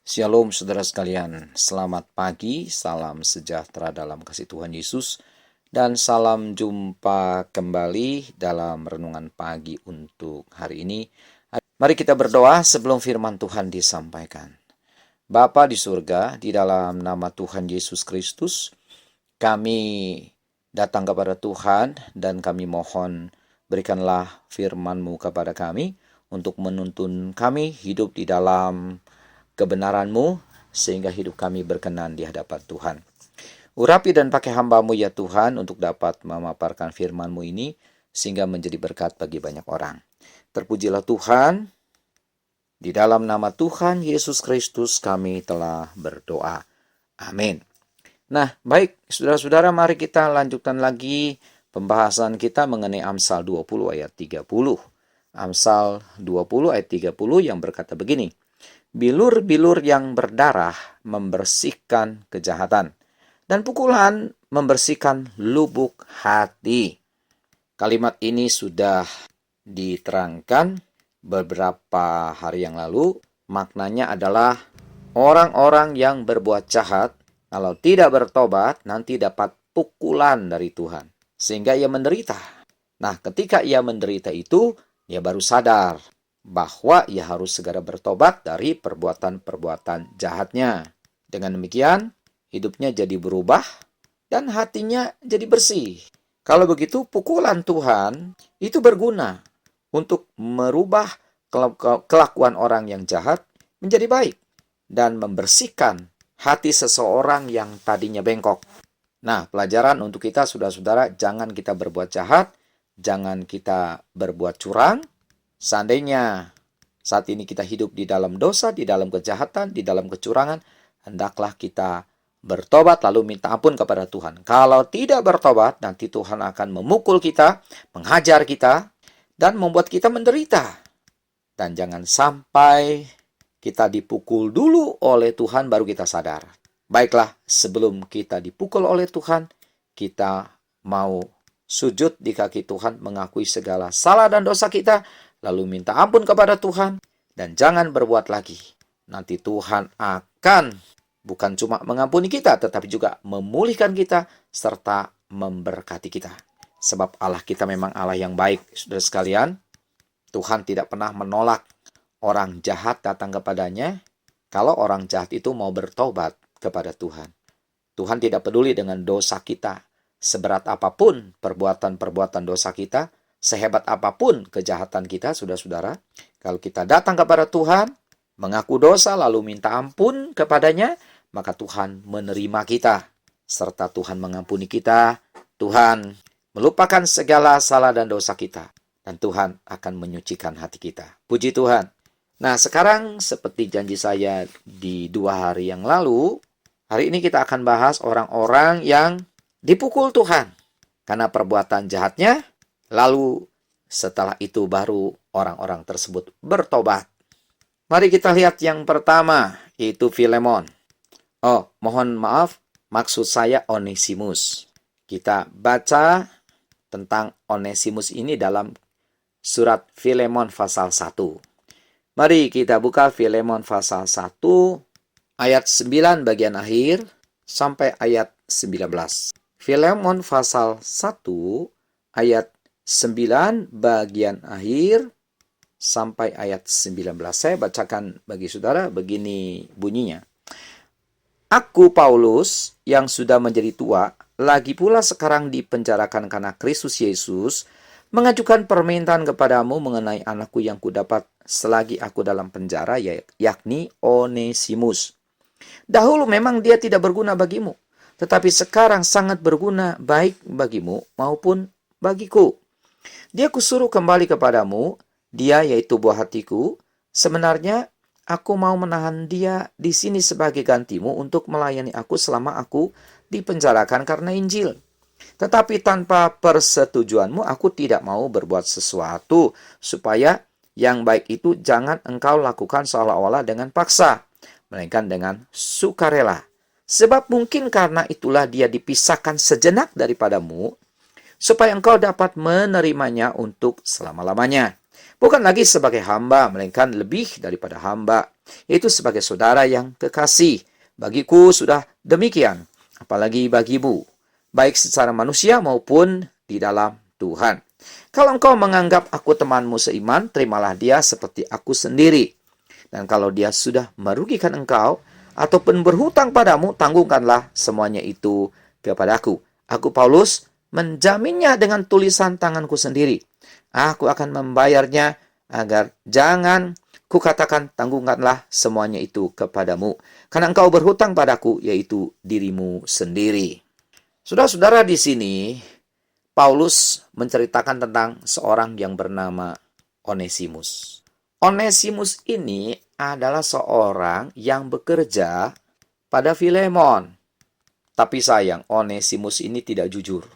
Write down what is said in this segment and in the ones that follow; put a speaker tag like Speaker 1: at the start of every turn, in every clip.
Speaker 1: Shalom saudara sekalian, selamat pagi, salam sejahtera dalam kasih Tuhan Yesus, dan salam jumpa kembali dalam renungan pagi untuk hari ini. Mari kita berdoa sebelum firman Tuhan disampaikan. Bapa di surga, di dalam nama Tuhan Yesus Kristus, kami datang kepada Tuhan dan kami mohon berikanlah firman-Mu kepada kami untuk menuntun kami hidup di dalam kebenaran-Mu, sehingga hidup kami berkenan di hadapan Tuhan. Urapi dan pakai hamba-Mu ya Tuhan untuk dapat memaparkan firman-Mu ini, sehingga menjadi berkat bagi banyak orang. Terpujilah Tuhan, di dalam nama Tuhan Yesus Kristus kami telah berdoa. Amin. Nah, baik saudara-saudara, mari kita lanjutkan lagi pembahasan kita mengenai Amsal 20 ayat 30. Amsal 20 ayat 30 yang berkata begini, bilur-bilur yang berdarah membersihkan kejahatan, dan pukulan membersihkan lubuk hati. Kalimat ini sudah diterangkan beberapa hari yang lalu. Maknanya adalah orang-orang yang berbuat jahat, kalau tidak bertobat, nanti dapat pukulan dari Tuhan, sehingga ia menderita. Nah, ketika ia menderita itu, ia baru sadar bahwa ia harus segera bertobat dari perbuatan-perbuatan jahatnya. Dengan demikian, hidupnya jadi berubah dan hatinya jadi bersih. Kalau begitu, pukulan Tuhan itu berguna untuk merubah kelakuan orang yang jahat menjadi baik dan membersihkan hati seseorang yang tadinya bengkok. Nah, pelajaran untuk kita, saudara-saudara, jangan kita berbuat jahat, jangan kita berbuat curang. Seandainya saat ini kita hidup di dalam dosa, di dalam kejahatan, di dalam kecurangan, hendaklah kita bertobat lalu minta ampun kepada Tuhan. Kalau tidak bertobat, nanti Tuhan akan memukul kita, menghajar kita, dan membuat kita menderita. Dan jangan sampai kita dipukul dulu oleh Tuhan baru kita sadar. Baiklah, sebelum kita dipukul oleh Tuhan, kita mau sujud di kaki Tuhan, mengakui segala salah dan dosa kita, lalu minta ampun kepada Tuhan, dan jangan berbuat lagi. Nanti Tuhan akan bukan cuma mengampuni kita, tetapi juga memulihkan kita, serta memberkati kita. Sebab Allah kita memang Allah yang baik, saudara sekalian. Tuhan tidak pernah menolak orang jahat datang kepadanya, kalau orang jahat itu mau bertobat kepada Tuhan. Tuhan tidak peduli dengan dosa kita, seberat apapun perbuatan-perbuatan dosa kita, sehebat apapun kejahatan kita, saudara-saudara, kalau kita datang kepada Tuhan, mengaku dosa lalu minta ampun kepadanya, maka Tuhan menerima kita, serta Tuhan mengampuni kita. Tuhan melupakan segala salah dan dosa kita, dan Tuhan akan menyucikan hati kita. Puji Tuhan. Nah, sekarang seperti janji saya di 2 hari yang lalu, hari ini kita akan bahas orang-orang yang dipukul Tuhan karena perbuatan jahatnya. Lalu setelah itu baru orang-orang tersebut bertobat. Mari kita lihat yang pertama, yaitu Filemon. Oh, mohon maaf, maksud saya Onesimus. Kita baca tentang Onesimus ini dalam surat Filemon pasal 1. Mari kita buka Filemon pasal 1, ayat 9 bagian akhir, sampai ayat 19. Filemon pasal 1, ayat 9 bagian akhir sampai ayat 19. Saya bacakan bagi saudara, begini bunyinya. Aku Paulus yang sudah menjadi tua, lagi pula sekarang dipenjarakan karena Kristus Yesus, mengajukan permintaan kepadamu mengenai anakku yang kudapat selagi aku dalam penjara, yakni Onesimus. Dahulu memang dia tidak berguna bagimu, tetapi sekarang sangat berguna baik bagimu maupun bagiku. Dia kusuruh kembali kepadamu, dia yaitu buah hatiku. Sebenarnya aku mau menahan dia di sini sebagai gantimu untuk melayani aku selama aku dipenjarakan karena Injil. Tetapi tanpa persetujuanmu aku tidak mau berbuat sesuatu, supaya yang baik itu jangan engkau lakukan seolah-olah dengan paksa, melainkan dengan sukarela. Sebab mungkin karena itulah dia dipisahkan sejenak daripadamu, supaya engkau dapat menerimanya untuk selama-lamanya. Bukan lagi sebagai hamba, melainkan lebih daripada hamba, Itu sebagai saudara yang kekasih. Bagiku sudah demikian, apalagi bagimu, baik secara manusia maupun di dalam Tuhan. Kalau engkau menganggap aku temanmu seiman, terimalah dia seperti aku sendiri. Dan kalau dia sudah merugikan engkau, ataupun berhutang padamu, tanggungkanlah semuanya itu kepadaku. Aku Paulus menjaminnya dengan tulisan tanganku sendiri. Aku akan membayarnya, agar jangan kukatakan tanggungkanlah semuanya itu kepadamu. Karena engkau berhutang padaku, yaitu dirimu sendiri. Saudara-saudara, di sini Paulus menceritakan tentang seorang yang bernama Onesimus. Onesimus ini adalah seorang yang bekerja pada Filemon. Tapi sayang, Onesimus ini tidak jujur.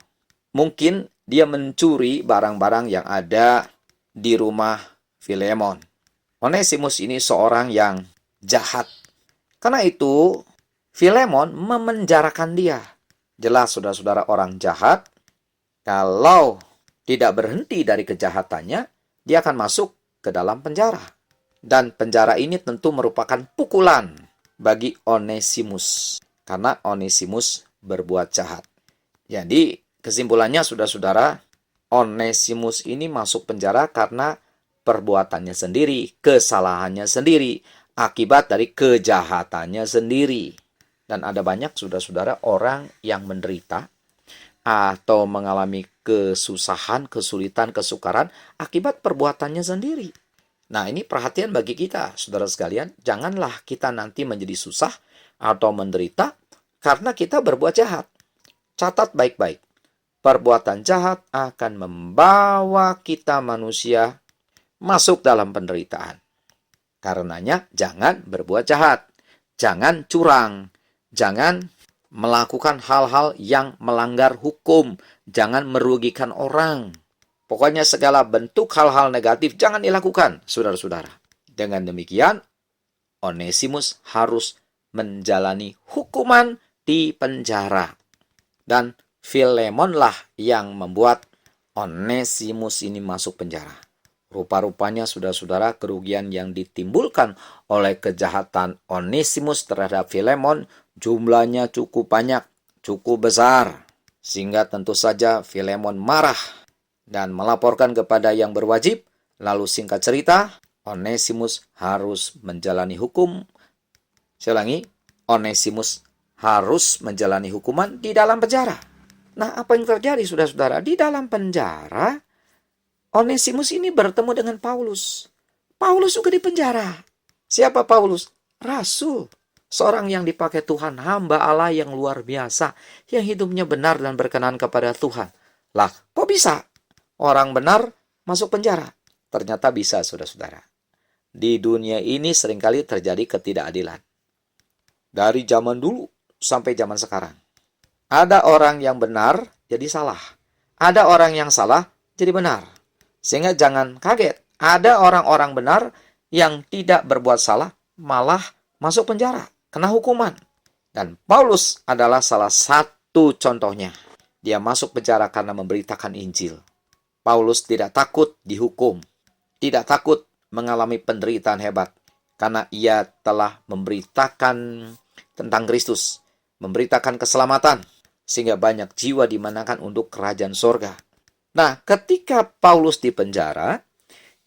Speaker 1: Mungkin dia mencuri barang-barang yang ada di rumah Filemon. Onesimus ini seorang yang jahat. Karena itu, Filemon memenjarakan dia. Jelas, saudara-saudara, orang jahat, kalau tidak berhenti dari kejahatannya, dia akan masuk ke dalam penjara. Dan penjara ini tentu merupakan pukulan bagi Onesimus, karena Onesimus berbuat jahat. Jadi, kesimpulannya, saudara-saudara, Onesimus ini masuk penjara karena perbuatannya sendiri, kesalahannya sendiri, akibat dari kejahatannya sendiri. Dan ada banyak, saudara-saudara, orang yang menderita atau mengalami kesusahan, kesulitan, kesukaran akibat perbuatannya sendiri. Nah, ini perhatian bagi kita, saudara sekalian. Janganlah kita nanti menjadi susah atau menderita karena kita berbuat jahat. Catat baik-baik. Perbuatan jahat akan membawa kita manusia masuk dalam penderitaan. Karenanya, jangan berbuat jahat. Jangan curang. Jangan melakukan hal-hal yang melanggar hukum. Jangan merugikan orang. Pokoknya segala bentuk hal-hal negatif jangan dilakukan, saudara-saudara. Dengan demikian, Onesimus harus menjalani hukuman di penjara. Dan Filemonlah yang membuat Onesimus ini masuk penjara. Rupa-rupanya, saudara-saudara, kerugian yang ditimbulkan oleh kejahatan Onesimus terhadap Filemon jumlahnya cukup banyak, cukup besar. Sehingga tentu saja Filemon marah dan melaporkan kepada yang berwajib. Lalu singkat cerita, Onesimus harus menjalani hukum. Saya ulangi, Onesimus harus menjalani hukuman di dalam penjara. Nah, apa yang terjadi, saudara-saudara? Di dalam penjara, Onesimus ini bertemu dengan Paulus. Paulus juga di penjara. Siapa Paulus? Rasul. Seorang yang dipakai Tuhan, hamba Allah yang luar biasa, yang hidupnya benar dan berkenan kepada Tuhan. Lah, kok bisa orang benar masuk penjara? Ternyata bisa, saudara-saudara. Di dunia ini seringkali terjadi ketidakadilan. Dari zaman dulu sampai zaman sekarang. Ada orang yang benar jadi salah. Ada orang yang salah jadi benar. Sehingga jangan kaget. Ada orang-orang benar yang tidak berbuat salah malah masuk penjara, kena hukuman. Dan Paulus adalah salah satu contohnya. Dia masuk penjara karena memberitakan Injil. Paulus tidak takut dihukum. Tidak takut mengalami penderitaan hebat. Karena ia telah memberitakan tentang Kristus. Memberitakan keselamatan. Sehingga banyak jiwa dimenangkan untuk kerajaan sorga. Nah, ketika Paulus di penjara,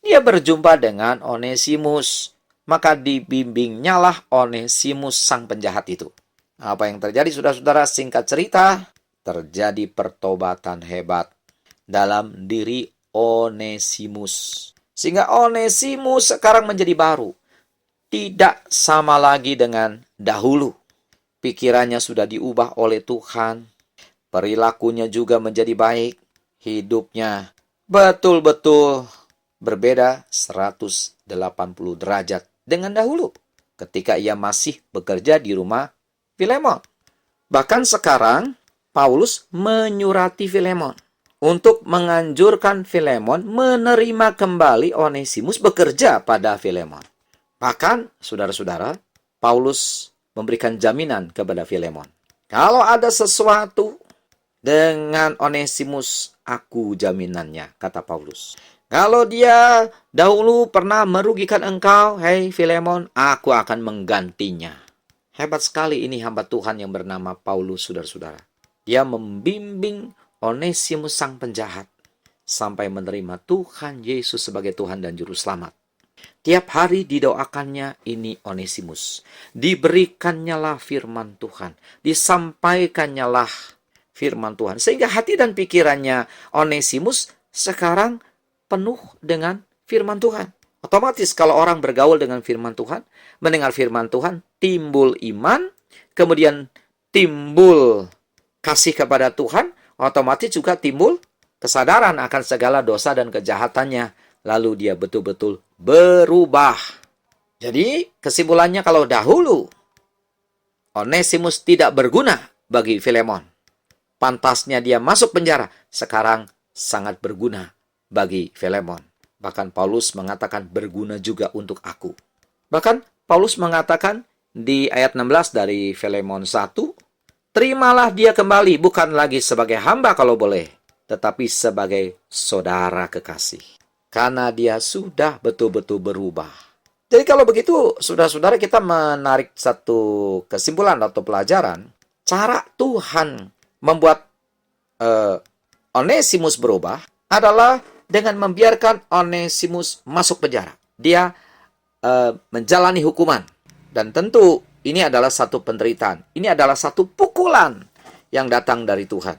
Speaker 1: dia berjumpa dengan Onesimus. Maka dibimbingnya lah Onesimus sang penjahat itu. Apa yang terjadi, saudara-saudara? Singkat cerita, terjadi pertobatan hebat dalam diri Onesimus. Sehingga Onesimus sekarang menjadi baru. Tidak sama lagi dengan dahulu. Pikirannya sudah diubah oleh Tuhan. Perilakunya juga menjadi baik. Hidupnya betul-betul berbeda 180 derajat dengan dahulu ketika ia masih bekerja di rumah Filemon. Bahkan sekarang Paulus menyurati Filemon untuk menganjurkan Filemon menerima kembali Onesimus bekerja pada Filemon. Bahkan, saudara-saudara, Paulus memberikan jaminan kepada Filemon. Kalau ada sesuatu dengan Onesimus, aku jaminannya, kata Paulus. Kalau dia dahulu pernah merugikan engkau, hei Filemon, aku akan menggantinya. Hebat sekali ini hamba Tuhan yang bernama Paulus, saudara-saudara. Dia membimbing Onesimus sang penjahat sampai menerima Tuhan Yesus sebagai Tuhan dan Juru Selamat. Tiap hari didoakannya ini Onesimus. Diberikannya lah firman Tuhan. Disampaikannya lah firman Tuhan. Sehingga hati dan pikirannya Onesimus sekarang penuh dengan firman Tuhan. Otomatis kalau orang bergaul dengan firman Tuhan, mendengar firman Tuhan, timbul iman, kemudian timbul kasih kepada Tuhan, otomatis juga timbul kesadaran akan segala dosa dan kejahatannya. Lalu dia betul-betul berubah. Jadi kesimpulannya kalau dahulu Onesimus tidak berguna bagi Filemon, pantasnya dia masuk penjara, sekarang sangat berguna bagi Filemon. Bahkan Paulus mengatakan berguna juga untuk aku. Bahkan Paulus mengatakan di ayat 16 dari Filemon 1, terimalah dia kembali bukan lagi sebagai hamba kalau boleh, tetapi sebagai saudara kekasih. Karena dia sudah betul-betul berubah. Jadi kalau begitu, saudara-saudara, kita menarik satu kesimpulan atau pelajaran. Cara Tuhan membuat Onesimus berubah adalah dengan membiarkan Onesimus masuk penjara. Dia menjalani hukuman. Dan tentu ini adalah satu penderitaan. Ini adalah satu pukulan yang datang dari Tuhan.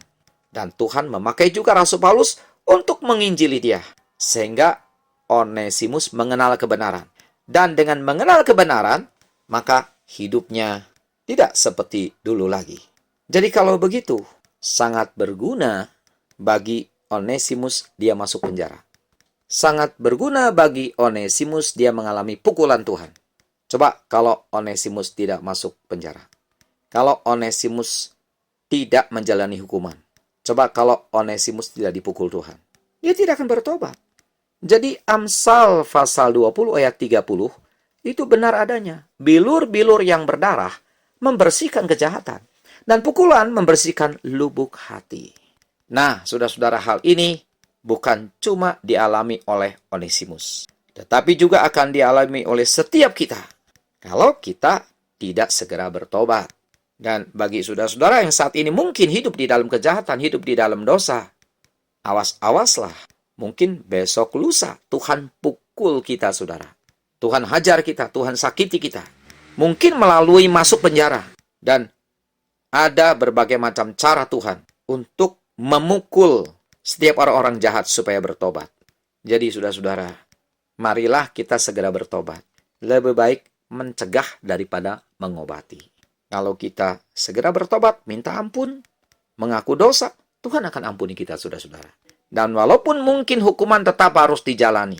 Speaker 1: Dan Tuhan memakai juga Rasul Paulus untuk menginjili dia. Sehingga Onesimus mengenal kebenaran. Dan dengan mengenal kebenaran, maka hidupnya tidak seperti dulu lagi. Jadi kalau begitu, sangat berguna bagi Onesimus dia masuk penjara. Sangat berguna bagi Onesimus dia mengalami pukulan Tuhan. Coba kalau Onesimus tidak masuk penjara. Kalau Onesimus tidak menjalani hukuman. Coba kalau Onesimus tidak dipukul Tuhan. Dia tidak akan bertobat. Jadi Amsal pasal 20 ayat 30 itu benar adanya. Bilur-bilur yang berdarah membersihkan kejahatan. Dan pukulan membersihkan lubuk hati. Nah, saudara-saudara, hal ini bukan cuma dialami oleh Onesimus. Tetapi juga akan dialami oleh setiap kita. Kalau kita tidak segera bertobat. Dan bagi saudara-saudara yang saat ini mungkin hidup di dalam kejahatan, hidup di dalam dosa. Awas-awaslah. Mungkin besok lusa Tuhan pukul kita, saudara. Tuhan hajar kita, Tuhan sakiti kita. Mungkin melalui masuk penjara. Dan ada berbagai macam cara Tuhan untuk memukul setiap orang-orang jahat supaya bertobat. Jadi, saudara-saudara, marilah kita segera bertobat. Lebih baik mencegah daripada mengobati. Kalau kita segera bertobat, minta ampun, mengaku dosa, Tuhan akan ampuni kita, saudara-saudara. Dan walaupun mungkin hukuman tetap harus dijalani,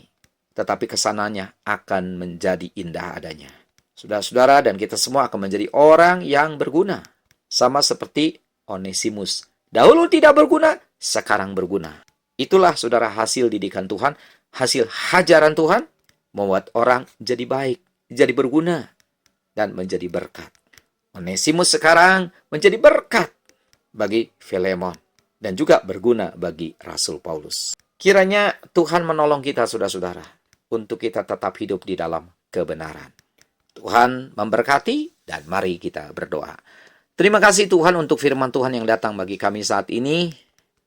Speaker 1: tetapi kesananya akan menjadi indah adanya. Saudara-saudara, dan kita semua akan menjadi orang yang berguna. Sama seperti Onesimus. Dahulu tidak berguna, sekarang berguna. Itulah, saudara, hasil didikan Tuhan, hasil hajaran Tuhan, membuat orang jadi baik, jadi berguna, dan menjadi berkat. Onesimus sekarang menjadi berkat bagi Filemon. Dan juga berguna bagi Rasul Paulus. Kiranya Tuhan menolong kita, saudara-saudara, untuk kita tetap hidup di dalam kebenaran. Tuhan memberkati, dan mari kita berdoa. Terima kasih Tuhan untuk firman Tuhan yang datang bagi kami saat ini.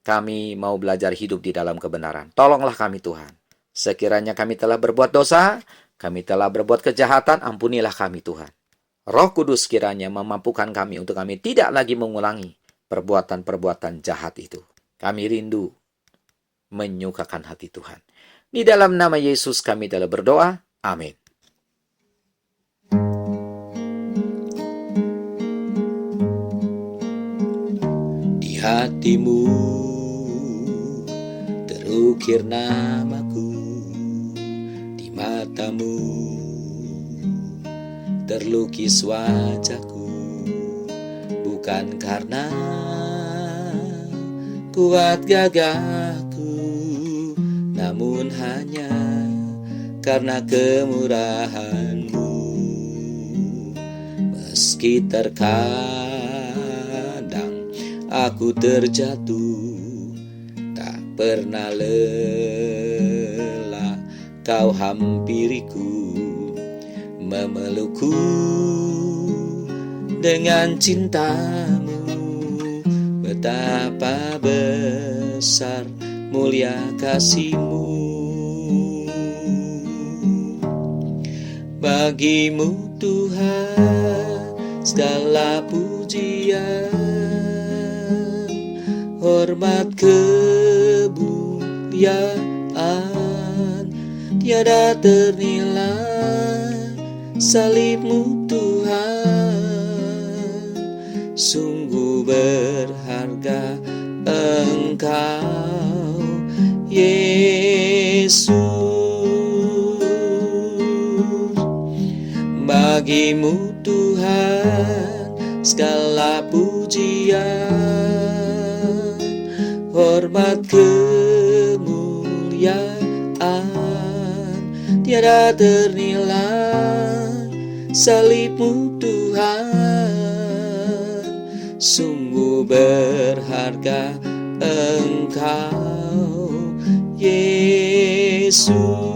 Speaker 1: Kami mau belajar hidup di dalam kebenaran. Tolonglah kami Tuhan. Sekiranya kami telah berbuat dosa, kami telah berbuat kejahatan, ampunilah kami Tuhan. Roh Kudus kiranya memampukan kami untuk kami tidak lagi mengulangi perbuatan-perbuatan jahat itu. Kami rindu menyukakan hati Tuhan. Di dalam nama Yesus kami telah berdoa. Amin. Di hatimu terukir namaku, di matamu terlukis wajahku. Bukan karena kuat gagahku, namun hanya karena kemurahan-Mu. Meski terkadang aku terjatuh, tak pernah lelah Kau hampiriku, memelukku dengan cintamu. Betapa besar mulia kasih-Mu. Bagimu Tuhan segala pujian, hormat kemuliaan tiada ternilai. Salib-Mu Tuhan, sungguh berharga Engkau Yesus. Bagimu Tuhan segala pujian, hormat kemuliaan tiada ternilai. Salib-Mu Tuhan, sungguh berharga Engkau Yesus.